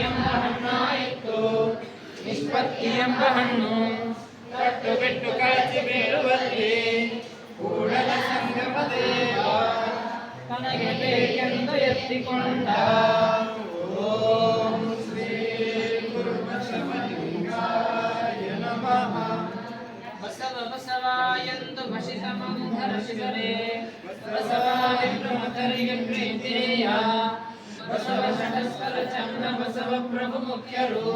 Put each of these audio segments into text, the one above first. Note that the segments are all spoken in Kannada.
ಎಂಬ ಹಣ್ಣಾಯಿತು ನಿಷ್ಪತ್ತಿ ಎಂಬ ಹಣ್ಣು ಕಟ್ಟು ಬಿಟ್ಟು ಕಳಚಿ ಬೀಳುವಲ್ಲಿ ಕೂಡಲ ಸಂಗಮ ದೇವ ತನಗೆ ಬೇಕೆಂದು ಎತ್ತಿಕೊಂಡ. ಓಂ ಶ್ರೀ ಗುರು ಬಸವಲಿಂಗಾಯ ನಮಃ. ಬಸವ ಬಸವ ಎಂದು ಭಷಿತ ಮಂಧರಿಸಿದರೆ ಬಸವ ಮತರಿಗೆ ಪ್ರೀತಿಯ ಬಸವ ಷಟಸ್ಥಲ ಚಂದ ಬಸವ ಪ್ರಭು ಮುಖ್ಯರು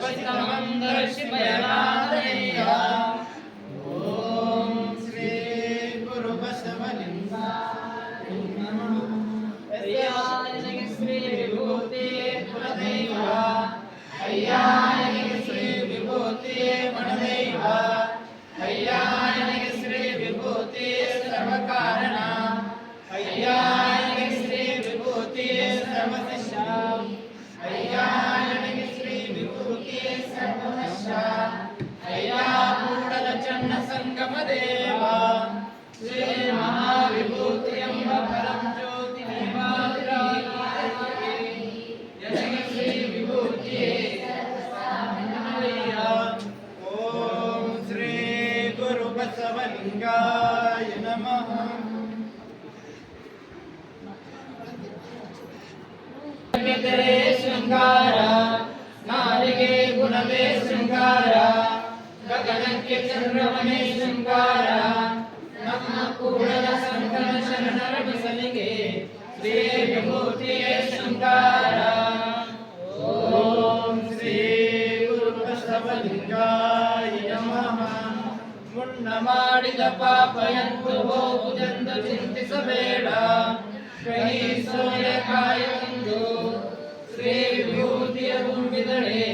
ಭಷಿತ ಮಂಧರಿಸಿ ಬಯಲಾದಯ್ಯ. ಓಂ ಶ್ರೀ ಗುರು ಬಸವಲಿಂಗಾಯ ನಮಃ. ಅಯ್ಯಾಯನಿಗೆ ಶ್ರೀ ವಿಭೂತಿ ಕುಲದೈವ ಅಯ್ಯಾಯನಿಗೆ ಶ್ರೀ ವಿಭೂತಿ ಮಣದೈವ ಅಯ್ಯಾಯನಿಗೆ ಶ್ರೀ ವಿಭೂತಿ ಸರ್ವಕಾರಣ ಅಯ್ಯಾಯನಿಗೆ ಶ್ರೀ ವಿಭೂತಿ ಸರ್ವಶಿಷ್ಯ ಅಯ್ಯಾಯನಿಗೆ ಶ್ರೀ ವಿಭೂತಿ ಸರ್ವಶಿಷ್ಯ ಅಯ್ಯಾ ಕೂಡಲ ಚನ್ನ ಸಂಗಮ ದೇವ ಶ್ರೀ ಮಹಾವಿಭೂತಿ ಎಂಬ ಪರಂ ಜ್ಯೋತಿ ನಿವಾಸಿಗೆ ಶ್ರೀ ವಿಭೂತಿ. ಓಂ ಶ್ರೀ ಗುರು ಬಸವಲಿಂಗಾಯ ನಮಃ. ಶೃಂಗಾರ ನಾರಿಗೆ ಗುಣವೇ ಶೃಂಗಾರ ಗಗನಕ್ಕೆ ಚಂದ್ರವನೇ ಶೃಂಗಾರ ನಮ್ಮ ಕೂಡಲ ಸಂಗಮ ಶರಣರ ಬಸಲಿಗೆ ಶ್ರೀ ವಿಭೂತಿಯೇ ಶೃಂಗಾರ. ಓಂ ಶ್ರೀ ಗುರು ಬಸವಲಿಂಗಾಯ ನಮಃ. ಮುನ್ನ ಮಾಡಿದ ಪಾಪ ಎಂದು ಹೋಗುವುದೆಂದು ಚಿಂತಿಸಬೇಡ ಕಹಿ ಸೂರ್ಯಕಾಯವೆಂದು ಶ್ರೀ ವಿಭೂತಿಯ ತುಂಬಿದಳೆ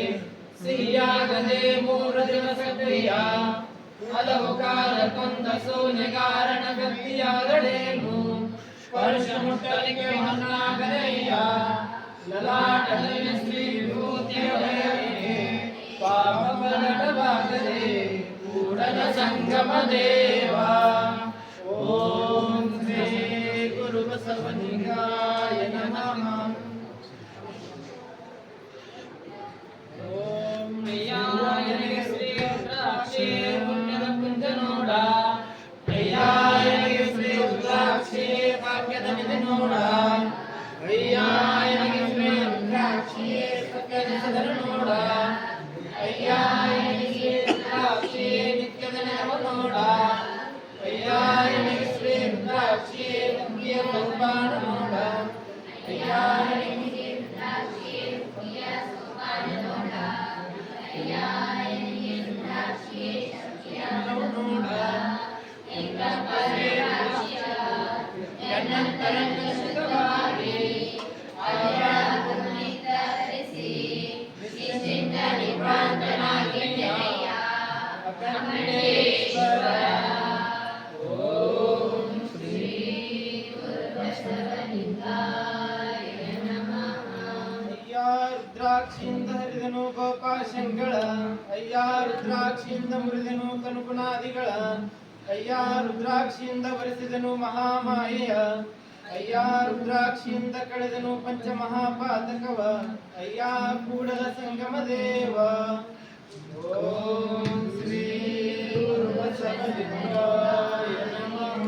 ಸಿಹಿಯಾಗದೆ 3 ದಿವಸ ಕ್ರಿಯ ಹಲವು ಕಾಲ ಕೊಂದ ಸೂನ್ಯಕಾರಣ ಗತಿಯಾದಳೇನು ಸ್ಪರ್ಶ ಮುಟ್ಟಲಿಕ್ಕೆ ಹೊನ್ನಾಗದಯ್ಯ ಲಲಾಟದಲ್ಲಿ ಶ್ರೀ ವಿಭೂತಿಯ ಭಯವೇ ಪಾಪ ಬಲಟವಾಗದೆ ಕೂಡಲ ಸಂಗಮ ದೇವ. ಓಂ ಶ್ರೀ ಗುರು ಬಸವಲಿಂಗಾಯ ನಮಃ. ಓಂ ಅಯ್ಯಾಯನಿಗೆ ಶ್ರೀ ರುದ್ರಾಕ್ಷಿ ಪುಣ್ಯದ ಕುಂಜ ನೋಡ ಅಯ್ಯಾಯನಿಗೆ ಶ್ರೀ ರುದ್ರಾಕ್ಷಿ ಭಾಗ್ಯದ ನಿಧಿ ನೋಡ ಅಯ್ಯಾಯನಿಗೆ ಶ್ರೀ ರುದ್ರಾಕ್ಷಿ ಸತ್ಯದ ಸದನ ನೋಡ ಅಯ್ಯಾಯನಿಗೆ ಶ್ರೀ ರುದ್ರಾಕ್ಷಿ ನಿತ್ಯದ ನೆನಪು ನೋಡ ಅಯ್ಯಾಯನಿಗೆ ಶ್ರೀ ರುದ್ರಾಕ್ಷಿ ಮುಕ್ತಿಯ ಸೋಪಾನ ನೋಡ ಅಯ್ಯಾಯನಿಗೆ ಶ್ರೀ ರುದ್ರಾಕ್ಷಿ ಮುಕ್ತಿಯ ಸೋಪಾನ ನೋಡ ಅಯ್ಯಾಯನಿಗೆ ರುದ್ರಾಕ್ಷಿ ಶಕ್ತಿಯ ನೋಡ ಎನ್ನಂತರಂಗ ಶುದ್ಧವಾಗಿ ಧರಿಸಿ ನಿಶ್ಚಿಂತ ನಿಭ್ರಾಂತನಾಗಿ ಕನ್ನಡೇಶ್ವರ. ಓಂ ಶ್ರೀ ಗುರು ಬಸವಲಿಂಗಾಯ ನಮಃ. ಅಯ್ಯ ರುದ್ರಾಕ್ಷಿಯಿಂದ ಹರಿದನು ಗೋಪಾಶಂಗಳ ಅಯ್ಯ ರುದ್ರಾಕ್ಷಿಯಿಂದ ಮುರಿದನು ಕನುಗುಣಾದಿಗಳ ಅಯ್ಯ ರುದ್ರಾಕ್ಷಿಯಿಂದ ವರಿಸಿದನು ಮಹಾಮಾಯೆಯ ಅಯ್ಯ ರುದ್ರಾಕ್ಷಿಯಿಂದ ಕಳೆದನು ಪಂಚಮಹಾಪಾತಕವ ಅಯ್ಯ ಕೂಡಲ ಸಂಗಮ ದೇವ. ಓಂ ಶ್ರೀ ಗುರು ಬಸವಲಿಂಗಾಯ ನಮಃ.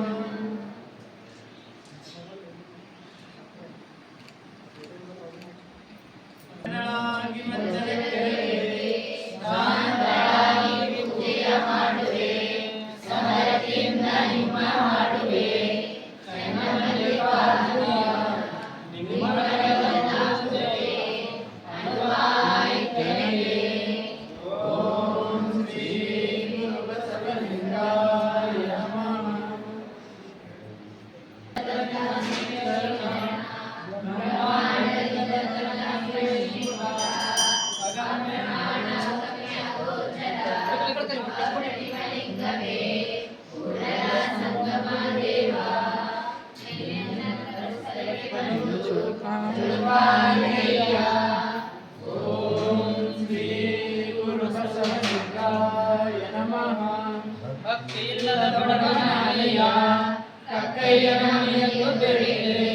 ಕಕ್ಕಯ್ಯನ ಮನೆಯಲ್ಲೂ ಬೇಡಿದೆ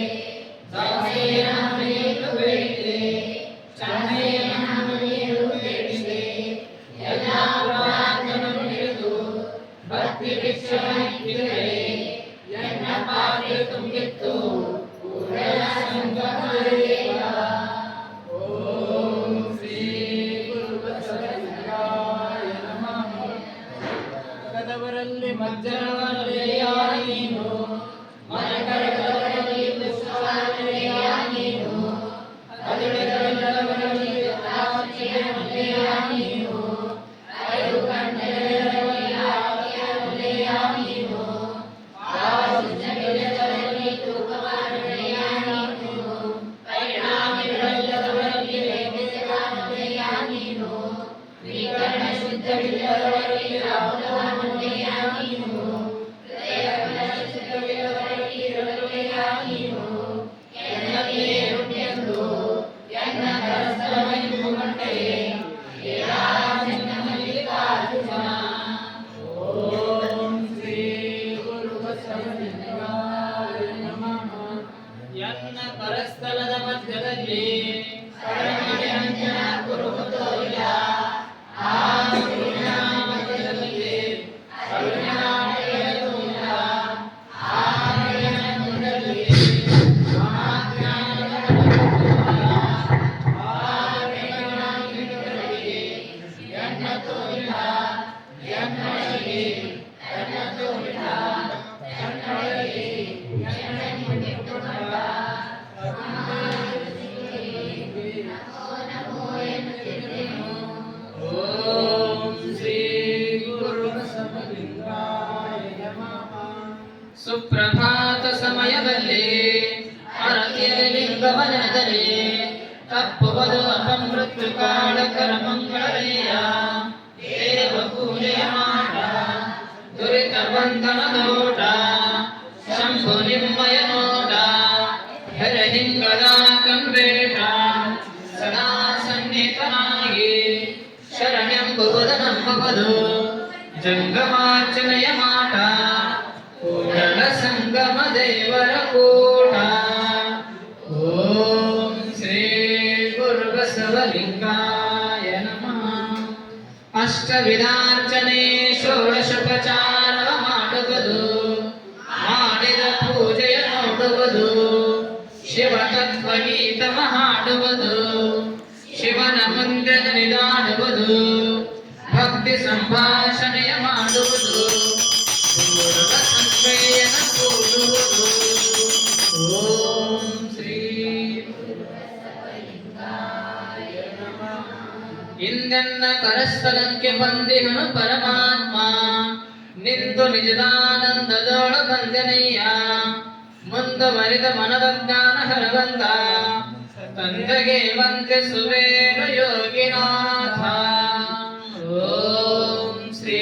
ದಾಸಯ್ಯನ ಮನೆಯಲ್ಲೂ ಬೇಡಿದೆ ನನ್ನ ಕರಸ್ಥಲದ ಮಧ್ಯದಲ್ಲಿ ಪರಮನಿರಂಜನ ಗುರುಮುತೋಯ ಆ ಗುರುವಿನ ಮಧ್ಯದಲ್ಲಿ ಕರುಣಾಮಯನೂಯ ಆ ಮಧ್ಯದಲ್ಲಿ ಮಹಾಜ್ಞಾನದ ಮಧ್ಯದಲ್ಲಿ ಆ ಜ್ಞಾನಿಗಳಿಗೆ ಎನ್ನ ತೋರಿದ ಎನ್ನೊಳಗೆ ಎನ್ನ ತೋರಿದ ಎನ್ನೊಳಗೆ ಸುಪ್ರಭಾತ ಸಮಯದಲ್ಲಿ ಹರತಿಯ ಲಿಂಗವನದಲ್ಲಿ ತಪ್ಪುವುದು ಅಪಮೃತ್ಯು ಕಾಳಕರ ಮಂಗಳೇಯ ದೇವ ಪೂಜೆಯ ಮಾಡ ದುರಿತ ಬಂಧನದೋಟ ಶಂಭು ನಿಮ್ಮಯ ನೋಟ ಹೆರಹಿಂಗದ ಕಂಬೇಟ ಸದಾ ಸನ್ನಿಹಿತನಾಗಿ ಶರಣೆಂಬುವುದು ನಂಬುವುದು ಜಂಗಮಾರ್ಚನೆಯ ಮಾಟ ಕೂಡಲ ಸಂಗಮ ದೇವರ ಕೂಟ ಓಂ ಶ್ರೀ ಗುರು ಬಸವಲಿಂಗಾಯ ನಮಃ. ಅಷ್ಟವಿಧಾರ್ಚನೆ ಷೋಡಶೋಪಚಾರ ಮಾಡುವುದು ಮಾಡಿದ ಪೂಜೆಯ ನೋಡುವುದು ಶಿವತತ್ವಗೀತವ ಹಾಡುವುದು ಶಿವನ ಮುಂದೆ ನಿದಾಡುವುದು ಭಕ್ತಿ ಸಂಭಾಷಣೆಯ ಮಾಡುವುದು ಸಂಶ್ರಯನ ಕೂಡುವುದು. ಓಂ ಶ್ರೀ ಇಂದೆನ್ನ ಕರಸ್ಥಲಕ್ಕೆ ಬಂದಿಹನು ಪರಮಾತ್ಮ ನಿಂತು ನಿಜದಾನಂದದೋಳ ಬಂದನಯ್ಯ ಮುಂದುವರಿದ ಮನದ ಜ್ಞಾನ ಹರವಂತ ತಂದೆಗೆ ವಂದಿಸುವೇನು ಯೋಗಿನಾಥ. ಓಂ ಶ್ರೀ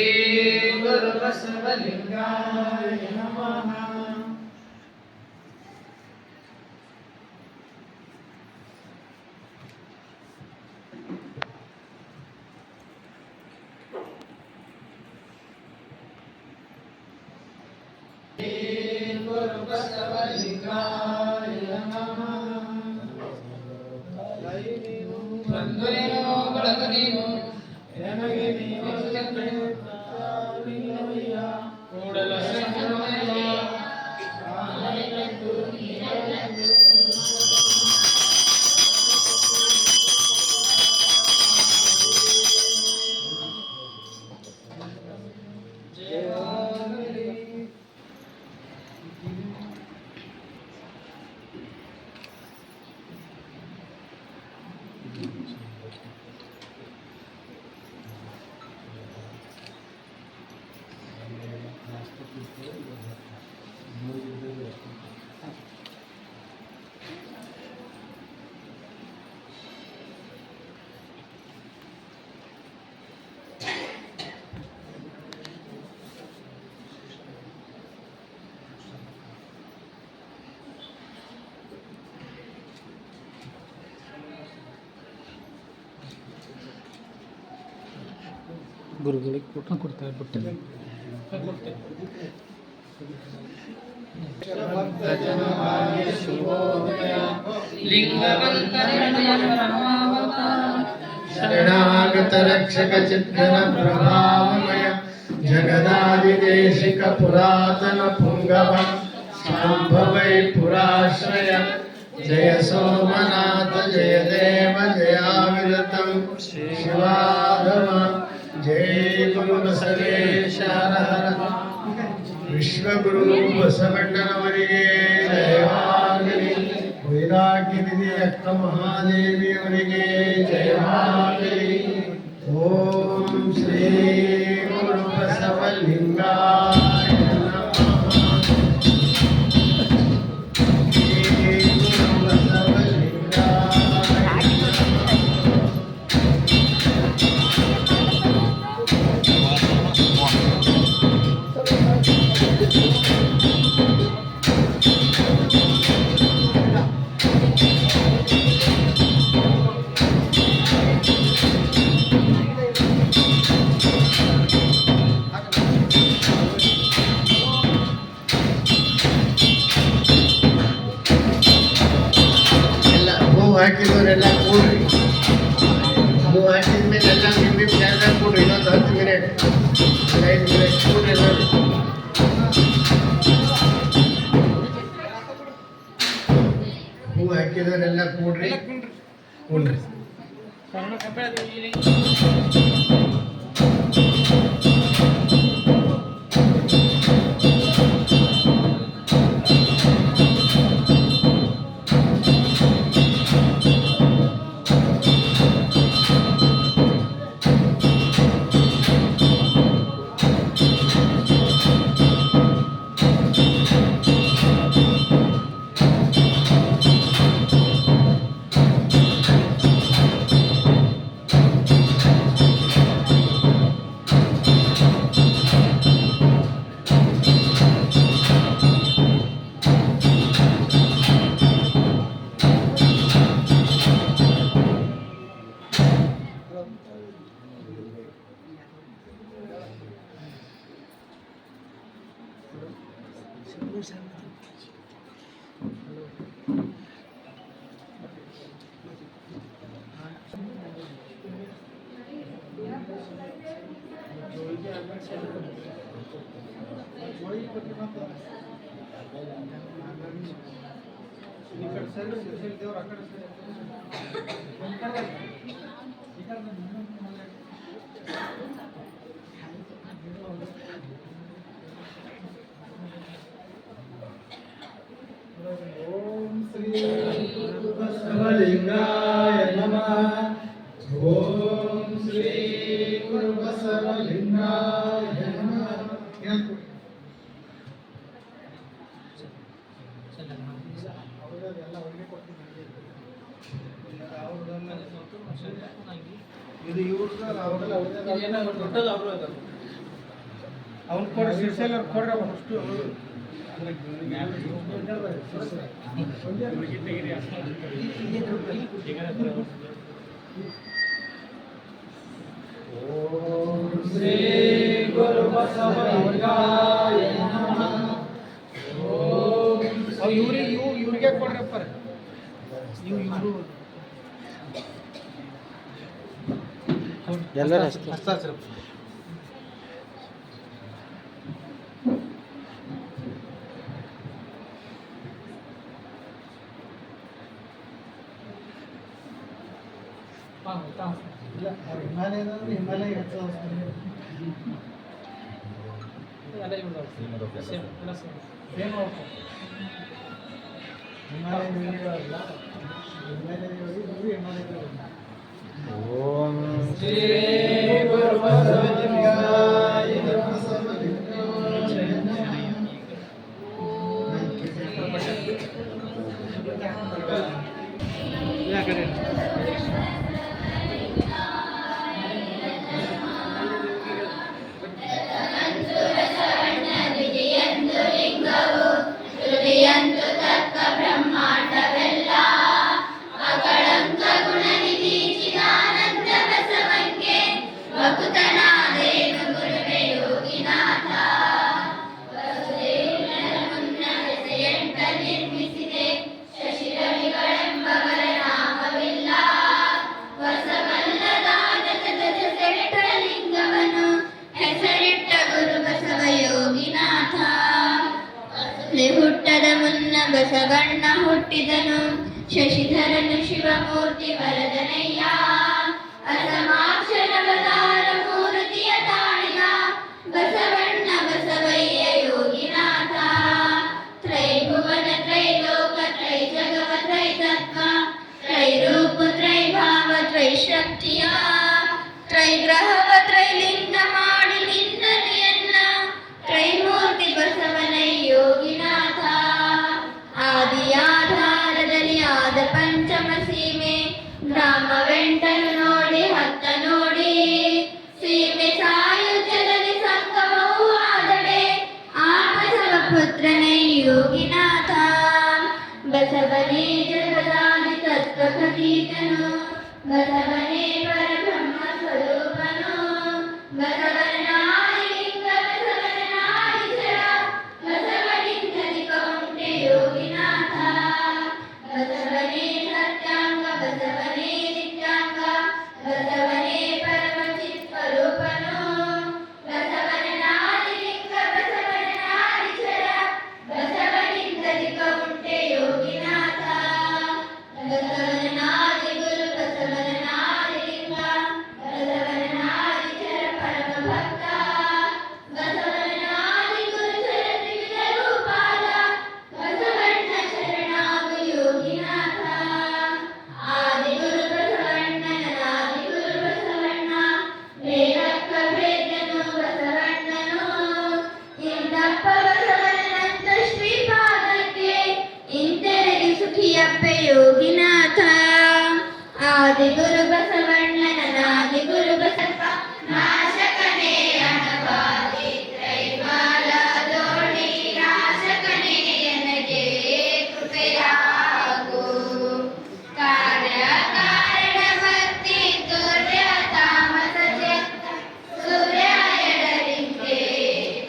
ಗುರು ಬಸವಲಿಂಗಾಯ ನಮಃ. ಗುರು ಬಸವಲಿಂಗಾಯ ನಮಃ. ಬಂದು ನೀನು ಬೆಳಕು ನೀನು ನನಗೆ ನೀನು ಕೂಡಲ ಸಂಗಮಯ್ಯ ಗುರುಗಳಿಗೆ ಊಟ ಕೊಡ್ತಾ ಬಿಟ್ಟಿಲ್ಲ. ಶರಣಾಗತ ರಕ್ಷಕ ಚಿತ್ತನ ಪ್ರಭಾವಮಯ ಜಗದಾದಿದೇಶಿಕ ಪುರಾತನ ಪುಂಗವ ಸಂಭವೈ ಪುರಾಶ್ರಯ ಜಯ ಸೋಮನಾಥ ಜಯ ದೇವ ಜಯಾವಿರತಂ ಶಿವಾಧವ ಜಯ ಗುರು ಬಸವೇಶ ಹರ ವಿಶ್ವಗುರು ಬಸವಣ್ಣನವರಿಗೆ ಜಯವಾಗಲಿ. ವೈರಾಗ್ಯನಿಧಿ ಅಕ್ಕ ಮಹಾದೇವಿಯವರಿಗೆ ಜಯವಾಗಲಿ. ಓಂ ಶ್ರೀ ಗುರು ಬಸವಲಿಂಗಾಯ ನಮಃ. ಶ್ರೀ ಗುರು ಬಸವಲಿಂಗಾಯ ಹಾಕಿದವರೆಲ್ಲ ಕೂಡ್ರಿ. ಹೂ ಹಾಕಿದ ಮೇಲೆ ಎಲ್ಲ ನಿಮ್ಮ ಜಾಗ ಕೂಡ್ರಿ. ಇನ್ನೊಂದು 10 ಮಿನಿಟ್ 5 ಮಿನಿಟ್ ಕೂಡ್ರಿ ಎಲ್ಲರೂ. ಹೂ ಹಾಕಿದವರೆಲ್ಲ ಕೂಡ್ರಿ ಕೂಡ್ರಿ. ಓಂ ಶ್ರೀ ಬಸವಲಿಂಗಾಯ ನಮಃ. ಓಂ ಶ್ರೀ ಗುರು ಬಸವಲಿಂಗಾಯ ನಮಃ. ಇದು ಇವ್ರದ್ದು ಅವ್ನು ಕೊಡ್ರಿ ಶಿರ್ಸೆಲ್ ಅವ್ರು ಕೊಡ್ರಿ ಅಷ್ಟು. ಓಂ ಶ್ರೀ ಗುರು ಬಸವಲಿಂಗಾಯ ನಮಃ. ಓಂ ಇವ್ರಿಗೆ ಕೊಡ್ರಪ್ಪ. ಇವರು ಎಲ್ಲರೂ ಹಸ್ತಾಕ್ಷರ. ಹಿಮಾಲಯ ಹಿಮಾಲಯ ಓಂ ಶ್ರೀ ಗುರು ಬಸವಲಿಂಗಾಯ ಹುಟ್ಟದ ಮುನ್ನ ಬಸವಣ್ಣ ಹುಟ್ಟಿದನು, ಶಶಿಧರನು ಶಿವಮೂರ್ತಿ ವರದನಯ್ಯ. ಅಸಮಾಕ್ಷರವತಾರ ಮೂರ್ತಿಯ ತಾಳಿದ ಬಸವಣ್ಣ ಬಸವಯ್ಯ ಯೋಗಿನಾಥ. ತ್ರೈಭುವನ ತ್ರೈಲೋಕ ತ್ರೈ ಜಗವ ತ್ರೈ ತತ್ವ ತ್ರೈರೂಪ ತ್ರೈಭಾವ ತ್ರೈಶಕ್ತಿಯ ತ್ರೈಗ್ರಹವ ತ್ರೈಲಿಂಗ ಮಾಡಿ ನಿನ್ನನೆಯನ್ನ ತ್ರೈಮೂರ್ತಿ ಬಸವನೈ ಯೋಗಿನಾಥ. ಆದಿಯಾಧಾರದಲ್ಲಿ ಆದ ಪಂಚಮ ಸೀಮೆ ಗ್ರಾಮವೆಂಟನು ನೋಡಿ ಹತ್ತ ನೋಡಿ ಸೀಮೆ ಸಾಯುಜ್ಯದಲ್ಲಿ ಸಂಗಮವೂ ಆದಡೆ ಆ ಬಸವ ಪುತ್ರನೈ ಯೋಗಿನಾಥ. ಬಸವನೇ ಜಗದಾದಿ ತತ್ವಕಥೀತನು, ಬಸವನೇ ಪರಬ್ರಹ್ಮ ಸ್ವರೂಪನು, ಬಸವನಾದಿ ಲಿಂಗ ಬಸವನಾದಿ ಜಡ ಬಸವಲಿಂಗದಿ ಕೌಂಟೆ ಯೋಗಿನಾಥ. ಬಸವನೇ ಸತ್ಯಾಂಗ ಬಸವನೇ ಪರಮ ಚಿತ್ಸ್ವರೂಪನು ಬಸವನಾದಿ ಲಿಂಗ ಬಸವನಾದಿ ಚರ ಬಸವನಿಂದಲಿಕ ಉಂಟೆ ಯೋಗಿನಾಥ ಬಸವನಾದಿ ಗುರು ಬಸವನಾದಿ ಲಿಂಗ ಬಸವನಾದಿ ಚರ ಪರಮ ಭಕ್ತ ಬಸವನಾದಿ ಗುರು ಚರ ತ್ರಿವಿಧ ರೂಪಾದ ಬಸವಣ್ಣ ಶರಣಾಗು ಯೋಗಿನಾಥ ಆದಿ ಗುರು ಬಸವಣ್ಣನಾದಿ ಗುರು ಬಸವಣ್ಣ ವೇದಕ್ಕ ವೇದ್ಯನು ಬಸವಣ್ಣನು ಇಂದಪ್ಪ ಬಸವಣ್ಣನಂತ ಶ್ರೀಪಾದಕ್ಕೆ ಇಂತೆರಗಿ ಸುಖಿಯಪ್ಪೆ ಯೋಗಿನಾಥ ಆದಿ ಗುರು ಬಸವಣ್ಣನಾದಿ ಗುರು ಬಸಪ್ಪ ನಾಶಕನೇ ಅಣಬಾದಿ ತ್ರೈಮಾಲದೋಡಿ ನಾಶಕನೇ ನನಗೆ ಕೃಪೆಯಾಗು ಕಾರ್ಯ ಕಾರಣ ಭಕ್ತಿ ತುರ್ಯ ತಾಮಸ ಚಿತ್ತ ಸೂರ್ಯ ಎಡರಿಂಗೆ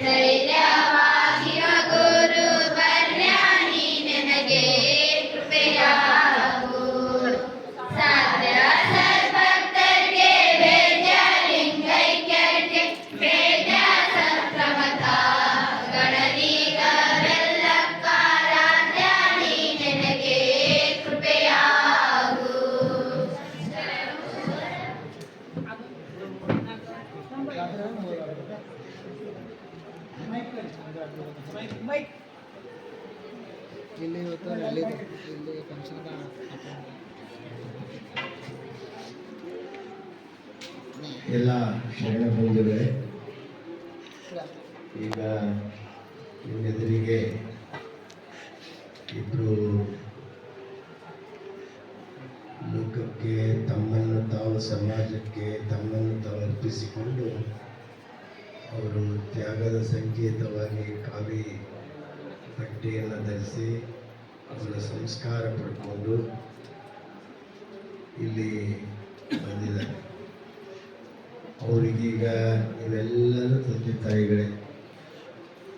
ಧೈರ್ಯವಾಗಿಯ ಗುರು ವರ್ಯ ನೀ ನನಗೆ ಕೃಪೆಯಾಗು ಸಾಧ್ಯ ಸದ್ಭಕ್ತರಿಗೆ ವೇದ್ಯ ಲಿಂಗೈಕ್ಯಕ್ಕೆ ವೇದ್ಯ ಸತ್ಪ್ರಮಥ ಗಣನೀಗವೆಲ್ಲಕ್ಕಾರಾಧ್ಯ ನೀ ನನಗೆ ಕೃಪೆಯಾಗು ಇಲ್ಲಿ ಇವತ್ತು ಅಲ್ಲಿ ಇಲ್ಲಿ ಫಂಕ್ಷನ್ ಎಲ್ಲ ಶರಣ ಬಂಧುಗಳೇ, ಈಗ ನಿಮ್ಮೆದುರಿಗೆ ಇಬ್ಬರು ಲೋಕಕ್ಕೆ ತಮ್ಮನ್ನು ತಾವು ಸಮಾಜಕ್ಕೆ ತಮ್ಮನ್ನು ತಾವು ಅರ್ಪಿಸಿಕೊಂಡು ಅವರು ತ್ಯಾಗದ ಸಂಕೇತವಾಗಿ ಕಾವಿ ಬಟ್ಟೆಯನ್ನು ಧರಿಸಿ ಅವರ ಸಂಸ್ಕಾರ ಪಡ್ಕೊಂಡು ಇಲ್ಲಿ ಬಂದಿದ್ದಾರೆ. ಅವರಿಗೀಗ ನೀವೆಲ್ಲರೂ ತಂದೆ ತಾಯಿಗಳೇ.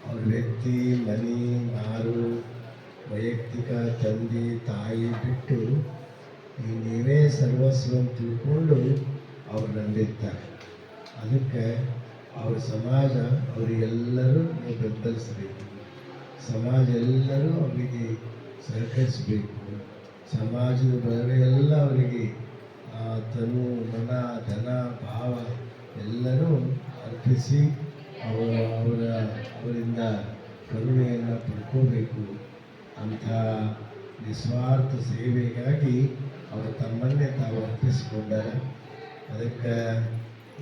ಅವ್ರ ವ್ಯಕ್ತಿ ಮನೆ ಮಾರು ವೈಯಕ್ತಿಕ ತಂದೆ ತಾಯಿ ಬಿಟ್ಟು ನೀವೇ ಸರ್ವಸ್ವ ಅಂತ ತಿಳ್ಕೊಂಡು ಅವ್ರು ನಂಬಿರ್ತಾರೆ. ಅದಕ್ಕೆ ಅವ್ರ ಸಮಾಜ ಅವರಿಗೆಲ್ಲರೂ ನೀವು ಬೆಂಬಲಿಸಬೇಕು. ಸಮಾಜ ಎಲ್ಲರೂ ಅವರಿಗೆ ಸಹಕರಿಸಬೇಕು. ಸಮಾಜದ ಬರವೇ ಎಲ್ಲ ಅವರಿಗೆ ತನು ಮನ ಧನ ಭಾವ ಎಲ್ಲರೂ ಅರ್ಪಿಸಿ ಅವರಿಂದ ಕರುಣೆಯನ್ನು ಪಡ್ಕೋಬೇಕು ಅಂತ ನಿಸ್ವಾರ್ಥ ಸೇವೆಗಾಗಿ ಅವರು ತಮ್ಮನ್ನೇ ತಾವು ಅರ್ಪಿಸಿಕೊಂಡಾರೆ. ಅದಕ್ಕೆ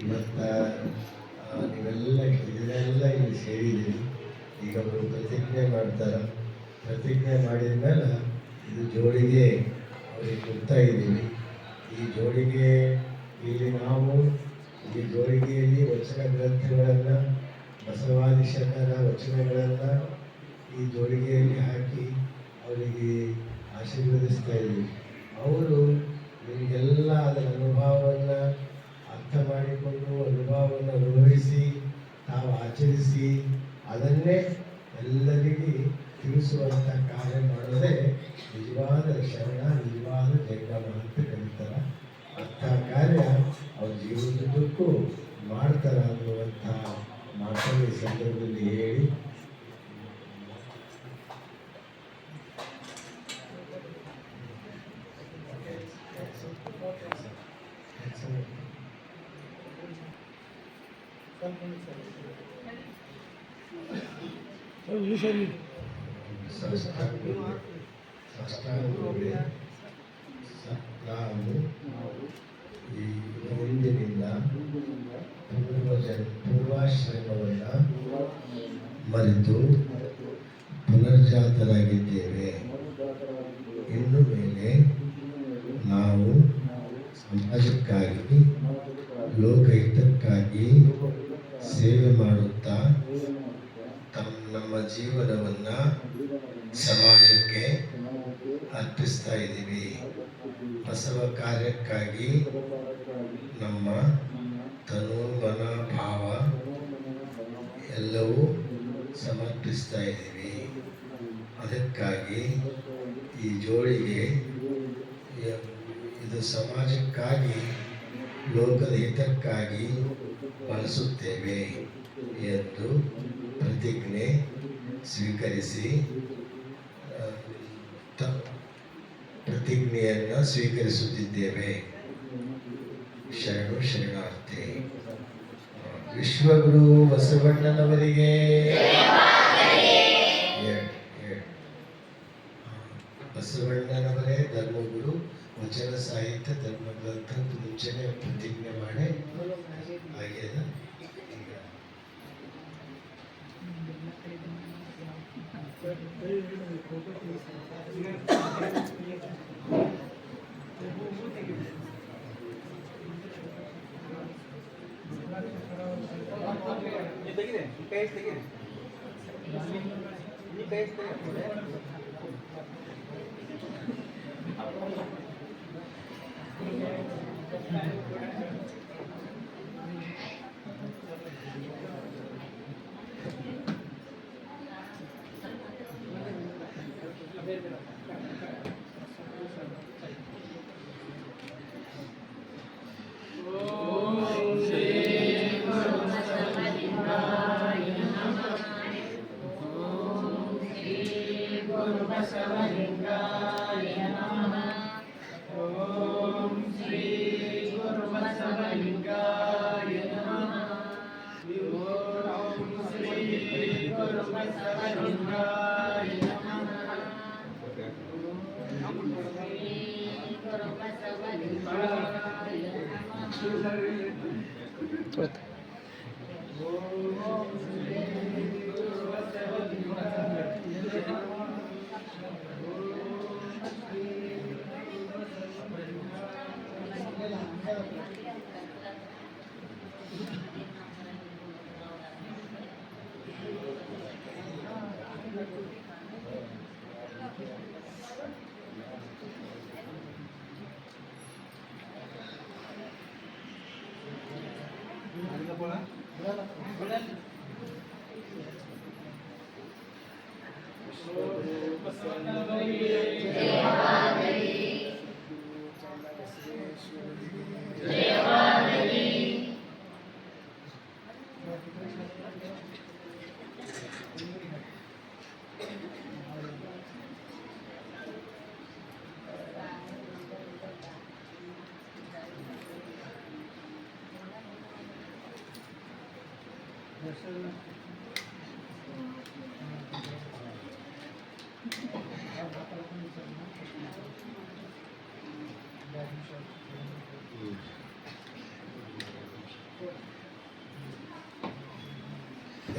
ಇವತ್ತು ನೀವೆಲ್ಲ ಇದನ್ನೆಲ್ಲ ಇಲ್ಲಿ ಸೇರಿದ್ದೀರಿ. ಈಗ ಅವರು ಪ್ರತಿಜ್ಞೆ ಮಾಡ್ತಾರೆ. ಪ್ರತಿಜ್ಞೆ ಮಾಡಿದ ಮೇಲೆ ಇದು ಜೋಡಿಗೆ ಅವರಿಗೆ ಕೊಡ್ತಾ ಇದ್ದೀವಿ. ಈ ಜೋಡಿಗೆ ಇಲ್ಲಿ ನಾವು ಈ ಜೋಡಿಗೆಯಲ್ಲಿ ವಚನ ಗ್ರಂಥಗಳನ್ನು ಬಸವಾದಿ ಶರಣರ ವಚನಗಳನ್ನು ಈ ಜೋಡಿಗೆಯಲ್ಲಿ ಹಾಕಿ ಅವರಿಗೆ ಆಶೀರ್ವದಿಸ್ತಾ ಇದ್ದೀವಿ. ಅವರು ನಿಮಗೆಲ್ಲ ಅದರ ಅನುಭವವನ್ನು ಅರ್ಥ ಮಾಡಿಕೊಂಡು ಅನುಭವವನ್ನು ಅನುಭವಿಸಿ ತಾವು ಆಚರಿಸಿ ಅದನ್ನೇ ಎಲ್ಲರಿಗೆ ತಿಳಿಸುವಂಥ ಕಾರ್ಯ ಮಾಡೋದೇ ನಿಜವಾದ ಶರಣ, ನಿಜವಾದ ಜಂಗಮ ಅಂತ ಕರೀತಾರೆ. ಅಂಥ ಕಾರ್ಯ ಅವ್ರ ಜೀವನದುದ್ದಕ್ಕೂ ಮಾಡ್ತಾರೆ ಅನ್ನುವಂಥ ಮಾತನ್ನು ಈ ಸಂದರ್ಭದಲ್ಲಿ ಹೇಳಿ ನಾವು ಈ ಹಿಂದಿನಿಂದ ಪೂರ್ವಾಶ್ರಮವನ್ನು ಮರೆತು ಪುನರ್ಜಾತರಾಗಿದ್ದೇವೆ. ಇನ್ನು ಮೇಲೆ ನಾವು ಸಮಾಜಕ್ಕಾಗಿ ಲೋಕಹಿತಕ್ಕಾಗಿ ಸೇವೆ ಮಾಡುತ್ತಾ ನಮ್ಮ ಜೀವನವನ್ನು ಸಮಾಜಕ್ಕೆ ಅರ್ಪಿಸ್ತಾ ಇದ್ದೀವಿ. ಬಸವ ಕಾರ್ಯಕ್ಕಾಗಿ ನಮ್ಮ ತನು ಮನ ಭಾವ ಎಲ್ಲವೂ ಸಮರ್ಪಿಸ್ತಾ ಇದ್ದೀವಿ. ಅದಕ್ಕಾಗಿ ಈ ಜೋಡಿಗೆ ಇದು ಸಮಾಜಕ್ಕಾಗಿ ಲೋಕದ ಹಿತಕ್ಕಾಗಿ ಬಳಸುತ್ತೇವೆ ಎಂದು ಪ್ರತಿಜ್ಞೆ ಸ್ವೀಕರಿಸಿ ಪ್ರತಿಜ್ಞೆಯನ್ನು ಸ್ವೀಕರಿಸುತ್ತಿದ್ದೇವೆ. ಶರಣು ಶರಣಾರ್ಥಿ. ವಿಶ್ವಗುರು ಬಸವಣ್ಣನವರಿಗೆ ಬಸವಣ್ಣನವರೇ ಧರ್ಮಗುರು. ವಚನ ಸಾಹಿತ್ಯ ಧರ್ಮ ಗ್ರಂಥ ಮುಂಚೆನೆ ಪ್ರತಿಜ್ಞೆ ಮಾಡಿ ಆಗ್ಯದ.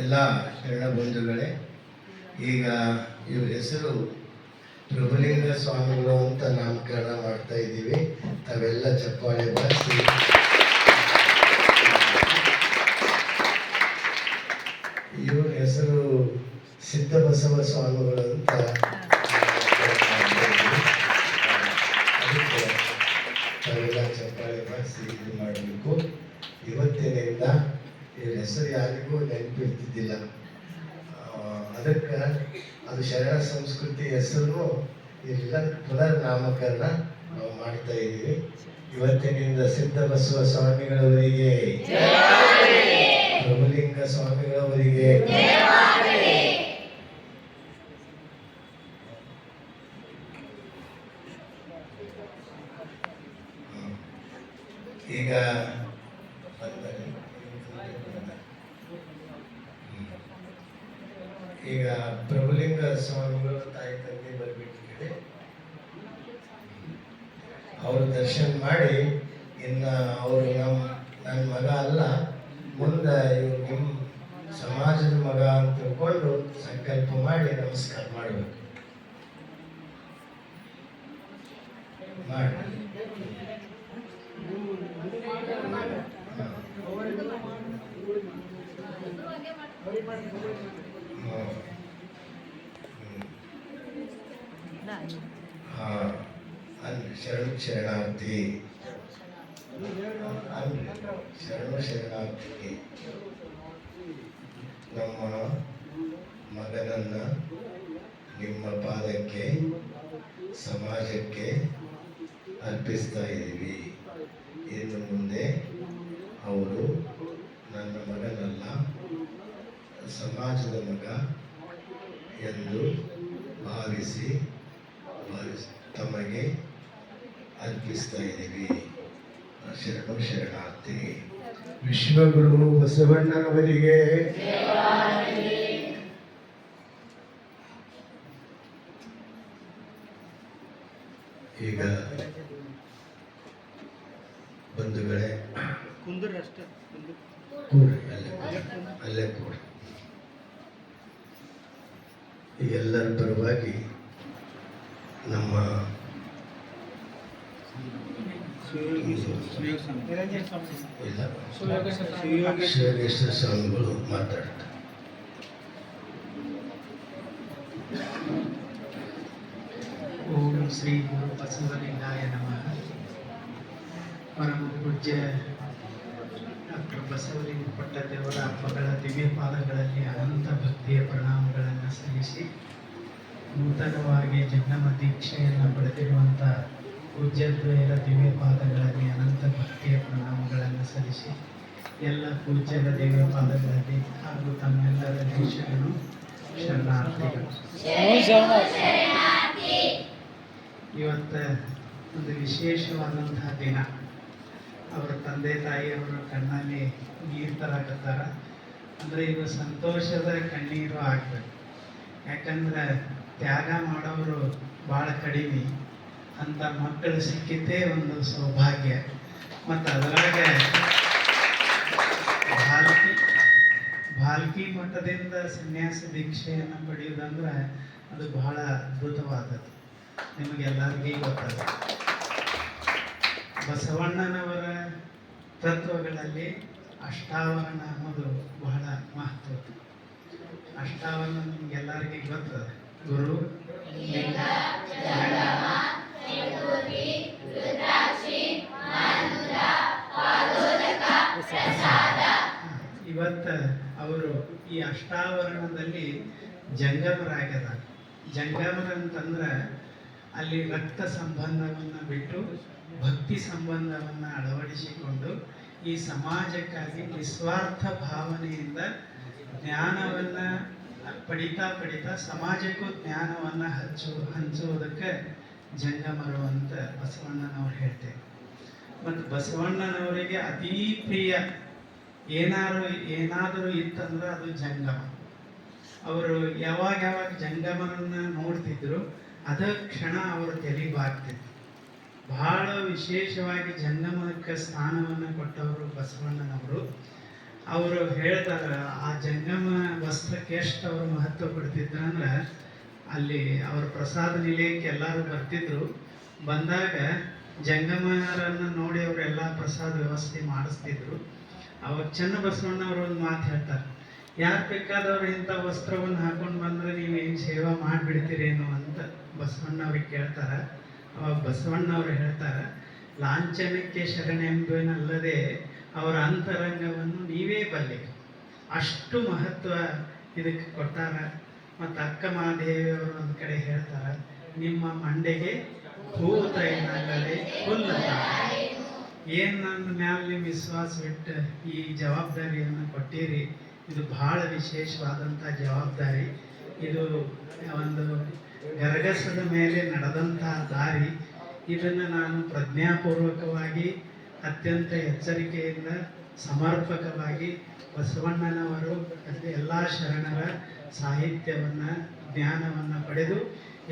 ಎಲ್ಲ ಶರಣ ಬಂಧುಗಳೇ, ಈಗ ಇವ್ರ ಹೆಸರು ಪ್ರಭುಲಿಂಗ ಸ್ವಾಮಿಗಳು ಅಂತ ನಾಮಕರಣ ಮಾಡ್ತಾ ಇದ್ದೀವಿ. ತಾವೆಲ್ಲ ಚಪ್ಪಾಳೆ ಬಾರಿಸಿ. ಇವ್ರ ಹೆಸರು ಸಿದ್ಧಬಸವ ಸ್ವಾಮಿಗಳು ಅಂತ ಅದಕ್ಕೆ ತಾವೆಲ್ಲ ಚಪ್ಪಾಳೆ ಬಾರಿಸಿ ಇದು ಮಾಡಬೇಕು. ಇವತ್ತಿನಿಂದ ಇವ್ರ ಹೆಸರು ಯಾರಿಗೂ ನೆನಪಿರ್ತಿದ್ದಿಲ್ಲ. ಅದಕ್ಕೆ ಅದು ಶರಣ ಸಂಸ್ಕೃತಿ ಹೆಸರು ಇಲ್ಲ, ಪುನರ್ ನಾಮಕರಣ ನಾವು ಮಾಡ್ತಾ ಇದ್ದೀವಿ. ಇವತ್ತಿನಿಂದ ಸಿದ್ಧಬಸವ ಸ್ವಾಮಿಗಳವರಿಗೆ, ಪ್ರಭುಲಿಂಗ ಸ್ವಾಮಿಗಳವರಿಗೆ, ಈಗ ಈಗ ಪ್ರಭುಲಿಂಗ ಸ್ವಾಮಿಗಳು ತಾಯಿ ತಂದೆ ಬರ್ಬಿಟ್ಟಿದೆ. ಅವರು ದರ್ಶನ ಮಾಡಿ ಇನ್ನು ಅವರು ನನ್ನ ಮಗ ಅಲ್ಲ, ಮುಂದೆ ಇವ್ರು ನಿಮ್ಮ ಸಮಾಜದ ಮಗ ಅಂತ ತಿಳ್ಕೊಂಡು ಸಂಕಲ್ಪ ಮಾಡಿ ನಮಸ್ಕಾರ ಮಾಡಬೇಕು. ಮಾಡಿ ಶರಣು ಶರಣಾರ್ಥಿ, ಶರಣು ಶರಣಾರ್ಥಿ. ನಮ್ಮ ಮಗನನ್ನ ನಿಮ್ಮ ಪಾದಕ್ಕೆ, ಸಮಾಜಕ್ಕೆ ಅರ್ಪಿಸ್ತಾ ಇದ್ದೀವಿ. ಇನ್ನು ಮುಂದೆ ಅವರು ನನ್ನ ಮಗನಲ್ಲ, ಸಮಾಜದ ಮಗ ಎಂದು ಭಾವಿಸಿ ತಮಗೆ ಅರ್ಪಿಸ್ತಾ ಇದ್ದೀವಿ. ಶರಣು ಶರಣಾರ್ಥಿ. ವಿಶ್ವಗುರು ಬಸವಣ್ಣನವರಿಗೆ ಈಗ ಬಂಧುಗಳೇ ಕೂಡ್ರಿ, ಅಲ್ಲೇ ಕೂಡ್ರಿ. ಎಲ್ಲರ ಪರವಾಗಿ ನಮ್ಮ ಶಿವಯೋಗೇಶ್ವರ ಸ್ವಾಮಿಗಳು ಮಾತಾಡ್ತಾರೆ. ಓಂ ಶ್ರೀ ಗುರು ಬಸವಲಿಂಗಾಯ ನಮಃ. ಪರಮ ಪೂಜ್ಯ ಡಾಕ್ಟರ್ ಬಸವಲಿಂಗ ಪಟ್ಟದೇವರ ಹಬ್ಬಗಳ ದಿವ್ಯ ಪಾದಗಳಲ್ಲಿ ಅನಂತ ಭಕ್ತಿಯ ಪ್ರಣಾಮಗಳನ್ನು ಸಲ್ಲಿಸಿ, ನೂತನವಾಗಿ ಜಂಗಮ ದೀಕ್ಷೆಯನ್ನು ಪಡೆದಿರುವಂಥ ಪೂಜ್ಯದ್ವಯರ ದಿವ್ಯ ಪಾದಗಳಲ್ಲಿ ಅನಂತ ಭಕ್ತಿಯ ಪ್ರಣಾಮಗಳನ್ನು ಸಲ್ಲಿಸಿ, ಎಲ್ಲ ಪೂಜ್ಯರ ದಿವ್ಯ ಪಾದಗಳಲ್ಲಿ ಹಾಗೂ ತಮ್ಮೆಲ್ಲರ ದೇಶಗಳು ಶರಣಾರ್ಥಿಗಳು. ಇವತ್ತು ಒಂದು ವಿಶೇಷವಾದಂತಹ ದಿನ. ಅವರ ತಂದೆ ತಾಯಿಯವರು ಕಣ್ಣಲ್ಲಿ ನೀರು ತರಕತ್ತಾರ. ಅಂದರೆ ಇದು ಸಂತೋಷದ ಕಣ್ಣೀರು ಆಗ್ಬೇಕು. ಯಾಕಂದ್ರೆ ತ್ಯಾಗ ಮಾಡೋರು ಭಾಳ ಕಡಿಮೆ. ಅಂತ ಮಕ್ಕಳು ಸಿಕ್ಕಿದ್ದೇ ಒಂದು ಸೌಭಾಗ್ಯ. ಮತ್ತು ಅದರೊಳಗೆ ಭಾಲ್ಕಿ ಮಠದಿಂದ ಸನ್ಯಾಸ ದೀಕ್ಷೆಯನ್ನು ಪಡೆಯುವುದಂದ್ರೆ ಅದು ಬಹಳ ಅದ್ಭುತವಾದದ್ದು. ನಿಮಗೆಲ್ಲರಿಗೂ ಗೊತ್ತಾಗ ಬಸವಣ್ಣನವರ ತತ್ವಗಳಲ್ಲಿ ಅಷ್ಟಾವರಣ ಅನ್ನೋದು ಬಹಳ ಮಹತ್ವ. ಅಷ್ಟಾವರಣ ನಿಮಗೆಲ್ಲರಿಗೂ ಗೊತ್ತದ. ಗುರು, ಲಿಂಗ, ಜಂಗಮ, ವಿಭೂತಿ, ರುದ್ರಾಕ್ಷಿ, ಮಾನೂರ, ಪಾದೋದಕ, ಪ್ರಸಾದ. ಇವತ್ತು ಅವರು ಈ ಅಷ್ಟಾವರಣದಲ್ಲಿ ಜಂಗಮರಾಗ್ಯದ. ಜಂಗಮರಂತಂದ್ರೆ ಅಲ್ಲಿ ರಕ್ತ ಸಂಬಂಧವನ್ನು ಬಿಟ್ಟು ಭಕ್ತಿ ಸಂಬಂಧವನ್ನು ಅಳವಡಿಸಿಕೊಂಡು ಈ ಸಮಾಜಕ್ಕಾಗಿ ನಿಸ್ವಾರ್ಥ ಭಾವನೆಯಿಂದ ಜ್ಞಾನವನ್ನು ಪಡಿತಾ ಸಮಾಜಕ್ಕೂ ಜ್ಞಾನವನ್ನು ಹಂಚುವುದಕ್ಕೆ ಜಂಗಮರು ಅಂತ ಬಸವಣ್ಣನವ್ರು ಹೇಳ್ತೇವೆ. ಮತ್ತು ಬಸವಣ್ಣನವರಿಗೆ ಅತೀ ಪ್ರಿಯ ಏನಾದರೂ ಇತ್ತಂದ್ರೆ ಅದು ಜಂಗಮ. ಅವರು ಯಾವಾಗ ಜಂಗಮರನ್ನ ನೋಡ್ತಿದ್ರು ಅದ ಕ್ಷಣ ಅವರ ತಲೆಬಾಗ್ತಿತ್ತು. ಬಹಳ ವಿಶೇಷವಾಗಿ ಜಂಗಮಕ್ಕೆ ಸ್ಥಾನವನ್ನು ಕೊಟ್ಟವರು ಬಸವಣ್ಣನವರು. ಅವರು ಹೇಳ್ತಾರ, ಆ ಜಂಗಮ ವಸ್ತ್ರಕ್ಕೆ ಎಷ್ಟು ಅವರು ಮಹತ್ವ ಕೊಡ್ತಿದ್ರು ಅಂದ್ರೆ, ಅಲ್ಲಿ ಅವ್ರ ಪ್ರಸಾದ ನಿಲಯಕ್ಕೆ ಎಲ್ಲರೂ ಬರ್ತಿದ್ರು. ಬಂದಾಗ ಜಂಗಮರನ್ನು ನೋಡಿ ಅವರೆಲ್ಲ ಪ್ರಸಾದ ವ್ಯವಸ್ಥೆ ಮಾಡಿಸ್ತಿದ್ರು. ಅವಾಗ ಚೆನ್ನ ಬಸವಣ್ಣವರು ಒಂದು ಮಾತು ಹೇಳ್ತಾರೆ, ಯಾರು ಬೇಕಾದವ್ರು ಇಂಥ ವಸ್ತ್ರವನ್ನು ಹಾಕೊಂಡು ಬಂದರೆ ನೀವೇನು ಸೇವಾ ಮಾಡಿಬಿಡ್ತೀರೇನು ಅಂತ ಬಸವಣ್ಣವ್ರಿಗೆ ಕೇಳ್ತಾರೆ. ಅವಾಗ ಬಸವಣ್ಣವ್ರು ಹೇಳ್ತಾರೆ, ಲಾಂಛನಕ್ಕೆ ಶರಣೆಂಬುವನಲ್ಲದೆ ಅವರ ಅಂತರಂಗವನ್ನು ನೀವೇ ಬಲ್ಲೆ. ಅಷ್ಟು ಮಹತ್ವ ಇದಕ್ಕೆ ಕೊಟ್ಟಾರ. ಮತ್ತು ಅಕ್ಕ ಮಹಾದೇವಿಯವರು ಒಂದು ಕಡೆ ಹೇಳ್ತಾರೆ, ನಿಮ್ಮ ಮಂಡೆಗೆ ಹೂತ ಏನಲ್ಲದೆ ಹುಲ್ಲತ. ಏನು ನನ್ನ ಮ್ಯಾಲೆ ನಿಮ್ಮ ವಿಶ್ವಾಸ ಬಿಟ್ಟು ಈ ಜವಾಬ್ದಾರಿಯನ್ನು ಕೊಟ್ಟಿರಿ. ಇದು ಬಹಳ ವಿಶೇಷವಾದಂಥ ಜವಾಬ್ದಾರಿ. ಇದು ಒಂದು ಗರಗಸದ ಮೇಲೆ ನಡೆದಂತಹ ದಾರಿ. ಇದನ್ನು ನಾನು ಪ್ರಜ್ಞಾಪೂರ್ವಕವಾಗಿ ಅತ್ಯಂತ ಎಚ್ಚರಿಕೆಯಿಂದ ಸಮರ್ಪಕವಾಗಿ ಬಸವಣ್ಣನವರು ಎಲ್ಲ ಶರಣರ ಸಾಹಿತ್ಯವನ್ನು ಜ್ಞಾನವನ್ನು ಪಡೆದು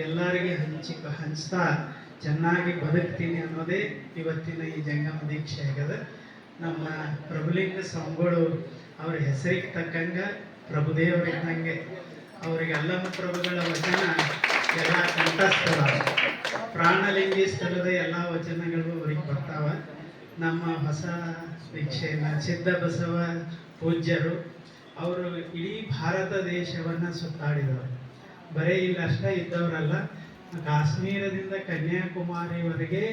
ಎಲ್ಲರಿಗೆ ಹಂಚ್ತಾ ಚೆನ್ನಾಗಿ ಬದುಕ್ತೀನಿ ಅನ್ನೋದೇ ಇವತ್ತಿನ ಈ ಜಂಗಮ ದೀಕ್ಷೆ ಆಗ್ಯದ. ನಮ್ಮ ಪ್ರಭುಲಿಂಗ ಸ್ವಾಮಿಗಳು ಅವ್ರ ಹೆಸರಿಗೆ ತಕ್ಕಂಗೆ ಪ್ರಭುದೇವರಿದ್ದಂಗೆ ಅವರಿಗೆ ಅಲ್ಲಮ ಪ್ರಭುಗಳ ವಚನ ಎಲ್ಲ ಕಂಠಸ್ಥರ. ಪ್ರಾಣಲಿಂಗಿ ಸ್ಥಳದ ಎಲ್ಲ ವಚನಗಳು ಅವ್ರಿಗೆ ಬರ್ತಾವ. ನಮ್ಮ ಹೊಸ ದೀಕ್ಷೆಯನ್ನು ಸಿದ್ಧ ಬಸವ ಪೂಜ್ಯರು ಅವರು ಇಡೀ ಭಾರತ ದೇಶವನ್ನು ಸುತ್ತಾಡಿದವರು. ಬರೀ ಇಲ್ಲಷ್ಟೇ ಇದ್ದವರಲ್ಲ, ಕಾಶ್ಮೀರದಿಂದ ಕನ್ಯಾಕುಮಾರಿವರೆಗೆ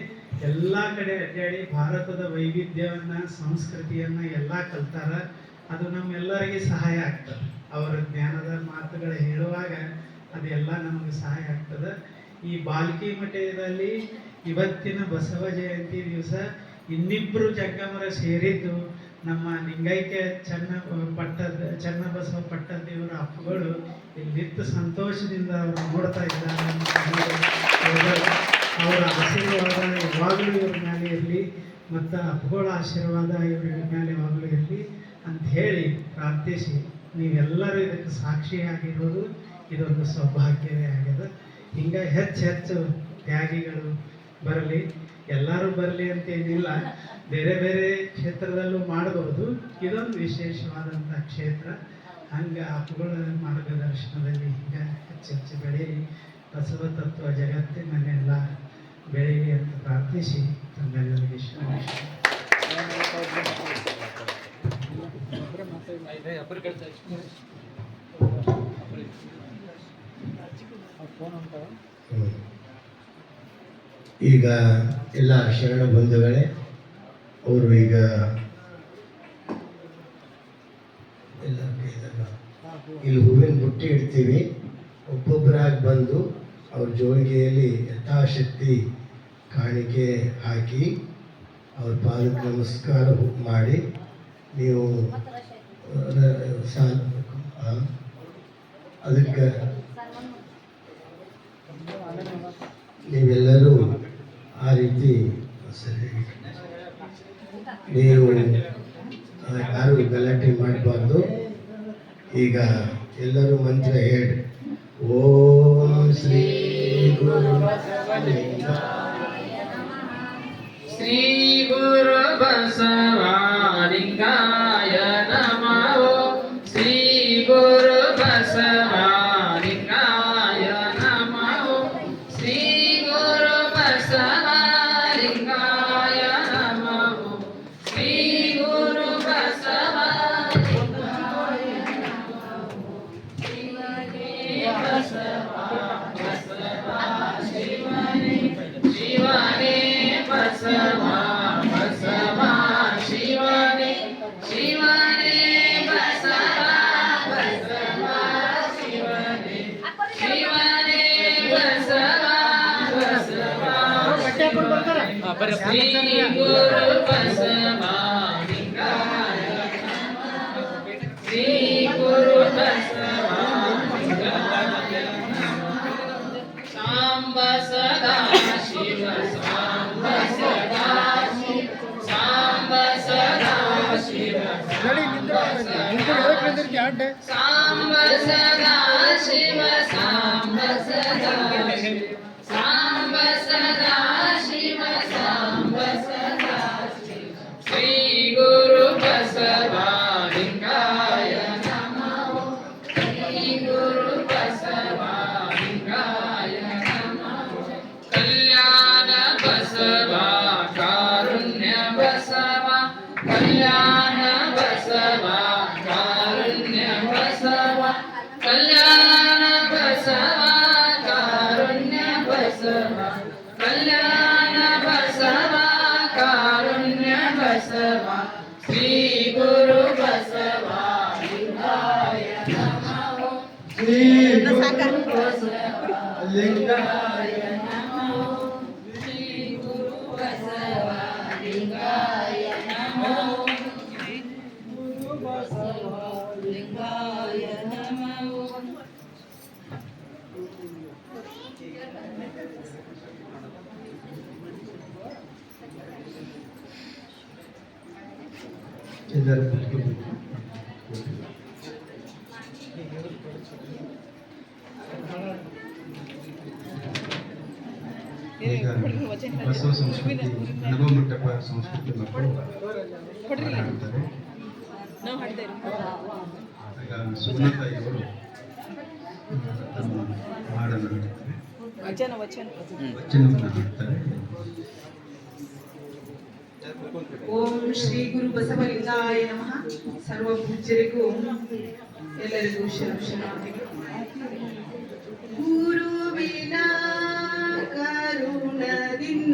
ಎಲ್ಲ ಕಡೆ ಅಡ್ಡಾಡಿ ಭಾರತದ ವೈವಿಧ್ಯವನ್ನು ಸಂಸ್ಕೃತಿಯನ್ನು ಎಲ್ಲ ಕಲ್ತಾರ. ಅದು ನಮ್ಮೆಲ್ಲರಿಗೆ ಸಹಾಯ ಆಗ್ತದೆ. ಅವರ ಜ್ಞಾನದ ಮಾತುಗಳು ಹೇಳುವಾಗ ಅದೆಲ್ಲ ನಮಗೆ ಸಹಾಯ ಆಗ್ತದೆ. ಈ ಬಾಲ್ಕಿ ಮಠದಲ್ಲಿ ಇವತ್ತಿನ ಬಸವ ಜಯಂತಿ ದಿವಸ ಇನ್ನಿಬ್ಬರು ಜಂಗಮರ ಸೇರಿದ್ದು ನಮ್ಮ ಲಿಂಗೈಕ್ಯ ಚನ್ನಬಸವ ಪಟ್ಟದೇವರ ಅಪ್ಪಗಳು ಇಲ್ಲಿತ್ತು ಸಂತೋಷದಿಂದ ಅವರು ನೋಡ್ತಾ ಇದ್ದಾರೆ ಅಂತ ಅವರ ಆಶೀರ್ವಾದ ಯಾವಾಗಲೂ ಇವ್ರ ಮೇಲೆ ಇರಲಿ ಮತ್ತು ಅಪ್ಪಗಳ ಆಶೀರ್ವಾದ ಇವ್ರ ಮೇಲೆ ಯಾವಾಗಲೂ ಇರಲಿ ಅಂತ ಹೇಳಿ ಪ್ರಾರ್ಥಿಸಿ ನೀವೆಲ್ಲರೂ ಇದಕ್ಕೆ ಸಾಕ್ಷಿಯಾಗಿರೋದು ಇದೊಂದು ಸೌಭಾಗ್ಯವೇ ಆಗಿದೆ. ಹಿಂಗೆ ಹೆಚ್ಚು ತ್ಯಾಗಿಗಳು ಬರಲಿ, ಎಲ್ಲರೂ ಬರಲಿ ಅಂತೇನಿಲ್ಲ, ಬೇರೆ ಬೇರೆ ಕ್ಷೇತ್ರದಲ್ಲೂ ಮಾಡಬಹುದು. ಇದೊಂದು ವಿಶೇಷವಾದಂಥ ಕ್ಷೇತ್ರ. ಹಂಗೆ ಅಪ್ಪುಗಳ ಮಾರ್ಗದರ್ಶನದಲ್ಲಿ ಹಿಂಗೆ ಹೆಚ್ಚು ಬೆಳೀಲಿ, ಬಸವ ತತ್ವ ಜಗತ್ತಿನಲ್ಲೆಲ್ಲ ಬೆಳೀಲಿ ಅಂತ ಪ್ರಾರ್ಥಿಸಿ ತಮ್ಮೆಲ್ಲರಿಗೆ ಈಗ ಎಲ್ಲ ಶರಣ ಬಂಧುಗಳೇ, ಅವರು ಈಗ ಎಲ್ಲ ಇಲ್ಲಿ ಹೂವಿನ ಬುಟ್ಟಿ ಇಡ್ತೀವಿ. ಒಬ್ಬೊಬ್ಬರಾಗಿ ಬಂದು ಅವ್ರ ಜೋಳಿಗೆಯಲ್ಲಿ ಯಥಾಶಕ್ತಿ ಕಾಣಿಕೆ ಹಾಕಿ ಅವ್ರ ಪಾದಕ್ಕೆ ನಮಸ್ಕಾರ ಮಾಡಿ ನೀವು ಅದಕ್ಕೆ ನೀವೆಲ್ಲರೂ ಆ ರೀತಿ ಸರಿ ನೀವು ಯಾರು ಗಲಾಟೆ ಮಾಡಬಾರ್ದು. ಈಗ ಎಲ್ಲರೂ ಮಂತ್ರ ಹೇಳಿ. ಓಂ ಶ್ರೀ ಗುರು ಶ್ರೀ ಗುರು ಬಸವಲಿಂಗಾಯ ನಮಃ. ಶ್ರೀ ಗುರು ಬಸವಲಿಂಗಾಯ ನಮಃ. ಶ್ರೀ ಗುರು ಬಸವಲಿಂಗಾಯ ನಮಃ. ಶ್ರೀ ಗುರು ಬಸವಲಿಂಗಾಯ ನಮಃ. ಶಿವನೇ ಬಸವ ಬಸವ ಶಿವನೇ ಶಿವನೇ ಬಸವ ಬಸವ ಶಿವನೇ ಶಿವನೇ ಬಸವ ಬಸವ ಶಿವನೇ ಶಿವನೇ ಬಸವ ಬಸವ ಶ್ರೀ ಗುರು ಬಸವಲಿಂಗಾಯ ನಮಃ. ಶ್ರೀ ಗುರು ಬಸವಲಿಂಗಾಯ ನಮಃ. ಸಾಂಬ ಸದಾ ಶಿವ ಸಾಂಬ ಸದಾ ಶಿವ ಸಾಂಬ ಸದಾ ಶಿವ ಸಾಂಬ ಸದಾ ಶಿವ ಸಾಂಬ ಸದಾ ಶಿವ ಸಾಂಬ ಸದಾ ಶಿವ ಸಾಂಬ ಸದಾ ಶಿವ. ಶ್ರೀ ಗುರು ಬಸವಲಿಂಗಾಯ ನಮಃ. ಶ್ರೀ ಗುರು ಬಸವಲಿಂಗಾಯ ನಮಃ. ಕಲ್ಯಾಣ ಬಸವ ಕಾರುಣ್ಯ ಬಸವ ಕಲ್ಯಾಣ ಬಸವ ಕಾರುಣ್ಯ ಬಸವ ಕಲ್ಯಾಣ ಬಸವ ಕಾರುಣ್ಯ ಬಸವ ಕಲ್ಯಾಣ ಬಸವ ಕಾರುಣ್ಯ ಬಸವ. ಶ್ರೀ ಗುರು ಬಸವಲಿಂಗಾಯ ನಮಃ. ಶ್ರೀ ಗುರು ಬಸವಲಿಂಗಾಯ ನಮಃ. ಶ್ರೀ ಗುರು ಬಸವಲಿಂಗಾಯ ನಮಃ. ಗುರು ಬಸವಲಿಂಗಾಯ ನಮಃ. ಎಲ್ಲರೂ ಕುತ್ಕೋಬೇಕು. ಈಗ ಬಸವ ಸಂಸ್ಕೃತಿ ನವಮಂಟಪ ಸಂಸ್ಕೃತಿ ಮಕ್ಕಳು ಹಾಡ್ತಾರೆ. ಈಗ ಸುಗುಣತಾಯಿಯವರು ಹಾಡನ್ನು ಹಾಡ್ತಾರೆ, ವಚನವನ್ನು ಹಾಡ್ತಾರೆ. ಓಂ ಶ್ರೀ ಗುರು ಬಸವಲಿಂಗಾಯ ನಮಃ. ಸರ್ವ ಪೂಜ್ಯರಿಗೂ ಎಲ್ಲರಿಗೂ ಶರಣಾರ್ಥಿಗಳು. ಗುರುವಿನ ಕರುಣದಿಂದ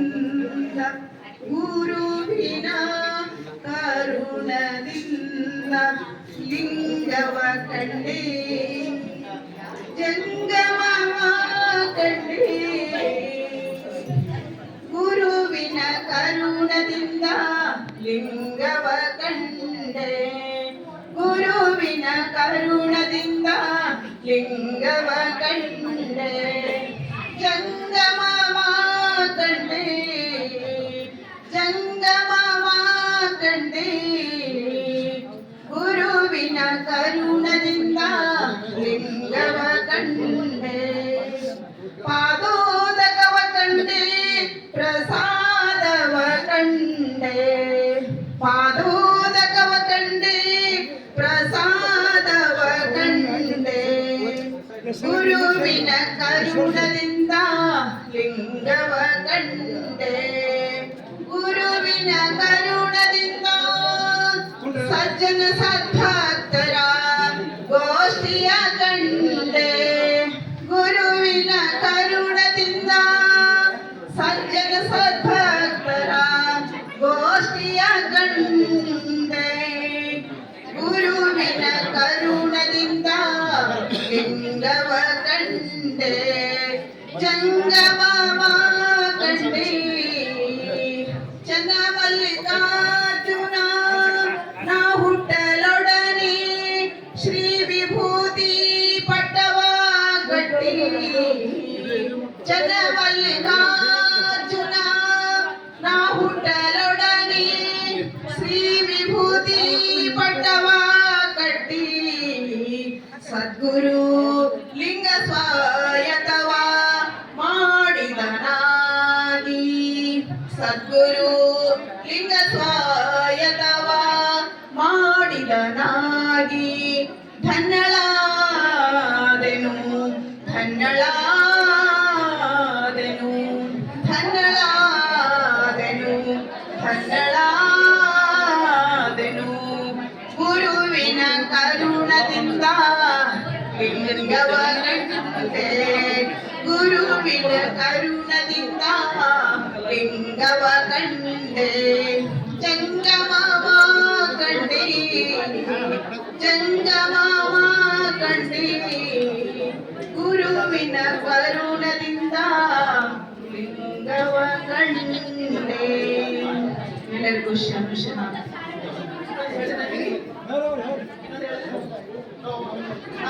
ಗುರುವಿನ ಕರುಣದಿಂದ ಲಿಂಗವ ಕಂಡೇ ಜಂಗಮವ ಕಂಡೇ ಗುರುವಿನ ಕರುಣದಿಂದ ಲಿಂಗವ ಕಂಡೆ ಗುರುವಿನ ಕರುಣದಿಂದ ಲಿಂಗವ ಕಂಡೆ ಜಂಗಮವ ಕಂಡೆ ಜಂಗಮವ ಕಂಡೆ ಗುರುವಿನ ಕರುಣದಿಂದ ಲಿಂಗವ ಕಂಡೆ ಪಾದೋದಕವ ಕಂಡೆ ಪ್ರಸಾದವ ಕಂಡೆ ಪಾದೋದಕವ ಕಂಡೆ ಪ್ರಸಾದವ ಕಂಡೆ ಗುರುವಿನ ಕರುಣದಿಂದ ಲಿಂಗವ ಕಂಡೆ ಗುರುವಿನ ಕರುಣದಿಂದ ಸಜ್ಜನ ಸದ್ಭಕ್ತರ ಗೋಷ್ಠಿಯ ಕಂಡೆ ಗುರುವಿನ ಕರುಣದಿಂದ ಸಜ್ಜನ ಸದ್ಭಕ್ತರ ಗೋಷ್ಠಿಯ ಕಂಡೆ ಗುರುವಿನ ಕರುಣದಿಂದ ಲಿಂಗವ ಕಂಡೆ ಜಂಗಮವ ಕಂಡೆ ಚನ್ನಮಲ್ಲಿಕಾರ್ಜುನ ನಾ ಹುಟ್ಟಲೊಡನೆ ಶ್ರೀ ವಿಭೂತಿ ಪಟ್ಟವ ಗಟ್ಟಿ ಚನ್ನಮಲ್ಲಿಕಾರ್ಜುನ ನಾ ಹುಟ್ಟಲೊಡನೆ ಶ್ರೀ ವಿಭೂತಿ ಪಟ್ಟವ ಕಟ್ಟಿ ಸದ್ಗುರು ಲಿಂಗ ಸ್ವಾಯತವ ಮಾಡಿದನಾಗಿ ಸದ್ಗುರು ಲಿಂಗ ಸ್ವಾಯತವ ಮಾಡಿದನಾಗಿ ಧನ್ಯಳಾದೆನು ಧನ್ಯಳಾದೆನು ಧನ್ಯಳಾದೆನು ಧನ್ಯಳಾದೆನು ಗುರುವಿನ ಕರುಣದಿಂದ ಲಿಂಗವ ಕಂಡೆ ಗುರುವಿನ ಕರುಣದಿಂದ ಲಿಂಗವ ಕಂಡೆ ಜಂಗಮವ ಕಂಡೆ ಜಂಗಮವ ಕಂಡೆ ಗುರುವಿನ ಕರುಣದಿಂದ ಲಿಂಗವ ಕಂಡೆ ಎಲ್ಲರಿಗೂ ಶಮಶನ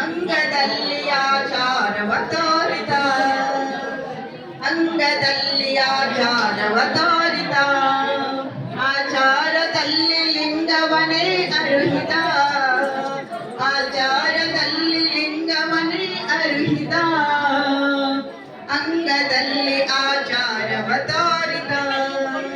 ಅಂಗದಲ್ಲಿ ಆಚಾರವ ತೋರಿದ ಅಂಗದಲ್ಲಿ ಆಚಾರವ ತೋರಿದ ಆಚಾರದಲ್ಲಿ ಲಿಂಗವನೇ ಅರುಹಿದ ಆಚಾರದಲ್ಲಿ ಲಿಂಗವನೇ ಅರುಹಿದ ಅಂಗದಲ್ಲಿ